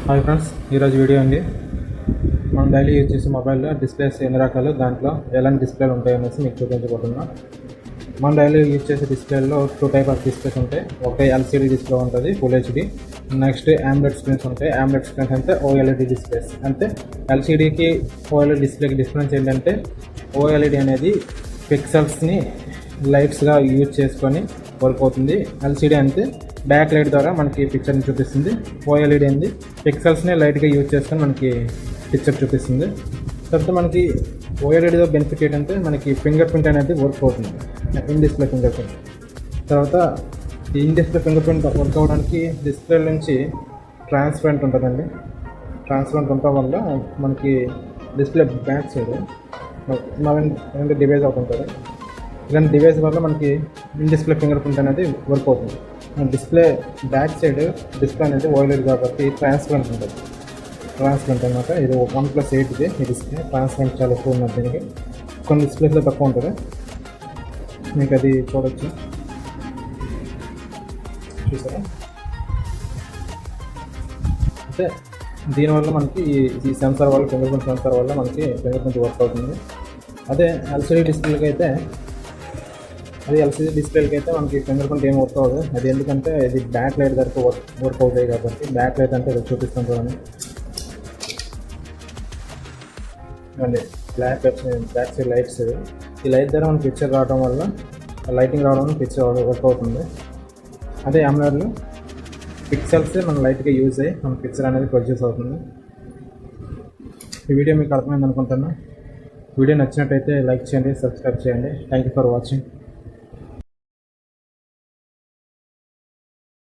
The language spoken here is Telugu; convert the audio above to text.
హాయ్ ఫ్రెండ్స్, ఈరోజు వీడియో అండి. మనం డైలీ యూజ్ చేసే మొబైల్లో డిస్ప్లేస్ ఎన్ని రకాలు, దాంట్లో ఎలాంటి డిస్ప్లేలు ఉంటాయనేసి మీకు చూపించబోతున్నా. మనం డైలీ యూజ్ చేసే డిస్ప్లేలో 2 టైప్ ఆఫ్ డిస్ప్లేస్ ఉంటాయి. ఒకటి ఎల్సీడీ డిస్ప్లే ఉంటుంది, full HD. Next omelette screens ఉంటాయి. ఆమ్లెట్ స్క్రీన్స్ అంటే ఓఎల్ఈడి డిస్ప్లేస్. అంటే ఎల్సీడీకి ఓఎల్ఈడి డిస్ప్లేకి డిఫరెన్స్ ఏంటంటే ఓఎల్ఈడి అనేది పిక్సెల్స్ని లైట్స్గా యూజ్ చేసుకొని వర్క్ అవుతుంది. ఎల్సీడీ అంటే బ్యాక్ లైట్ ద్వారా మనకి పిక్చర్ని చూపిస్తుంది. ఓఎల్ఈడి అనేది పిక్సెల్స్ని లైట్గా యూజ్ చేసుకొని మనకి పిక్చర్ చూపిస్తుంది. తర్వాత మనకి ఓఎల్ఈడిలో బెనిఫిట్ ఏంటంటే మనకి ఫింగర్ ప్రింట్ అనేది వర్క్ అవుతుంది, ఇన్ డిస్ప్లే ఫింగర్ ప్రింట్. తర్వాత ఈ in display finger print work అవ్వడానికి డిస్ప్లే నుంచి ట్రాన్స్పరెంట్ ఉంటుందండి. ట్రాన్స్పరెంట్ ఉండటం వల్ల మనకి డిస్ప్లే బ్యాక్ సైడ్ రెండు డివైస్ అవుతుంటుంది. ఇలాంటి డివైస్ వల్ల మనకి ఇన్ డిస్ప్లే ఫింగర్ ప్రింట్ అనేది వర్క్ అవుతుంది. డిస్ప్లే బ్యాక్ సైడ్ డిస్ప్లే అనేది ఓఎల్ఈడి కాబట్టి ట్రాన్స్పరెంట్ ఉంటుంది. ట్రాన్స్పరెంట్ అనమాట. ఇది OnePlus 8 ఈ డిస్ప్లే ట్రాన్స్పరెంట్ చాలా ఎక్కువ ఉన్నది. దీనికి కొన్ని డిస్ప్లేస్లో తక్కువ ఉంటుంది, మీకు అది చూడవచ్చు. చూసారా? అంటే దీనివల్ల మనకి ఈ సెన్సార్ వల్ల, ఫింగర్ ప్రింట్ సెన్సార్ వల్ల మనకి ఫింగర్ ప్రింట్ వర్క్ అవుతుంది. అదే ఎల్సీడీ డిస్ప్లేకి అయితే మనకి ఫింగర్ ప్రింట్ ఏం వర్క్ అవ్వదు. అది ఎందుకంటే ఇది బ్యాక్ లైట్ దగ్గర వర్క్ అవుతాయి కాబట్టి. బ్యాక్ లైట్ అంటే ఇది చూపిస్తాం చూడండి, అండి బ్యాక్ సైడ్ లైట్స్. ఈ లైట్ ద్వారా మనకి పిక్చర్ రావడం వల్ల, లైటింగ్ రావడం వల్ల పిక్చర్ వర్క్ అవుతుంది. అదే AMOLEDలో పిక్సెల్స్ మన లైట్గా యూజ్ అయ్యి మన పిక్చర్ అనేది ప్రొడ్యూస్ అవుతుంది. ఈ వీడియో మీకు అర్థమైంది అనుకుంటున్నా. వీడియో నచ్చినట్టయితే లైక్ చేయండి, సబ్స్క్రైబ్ చేయండి. Thank you for watching.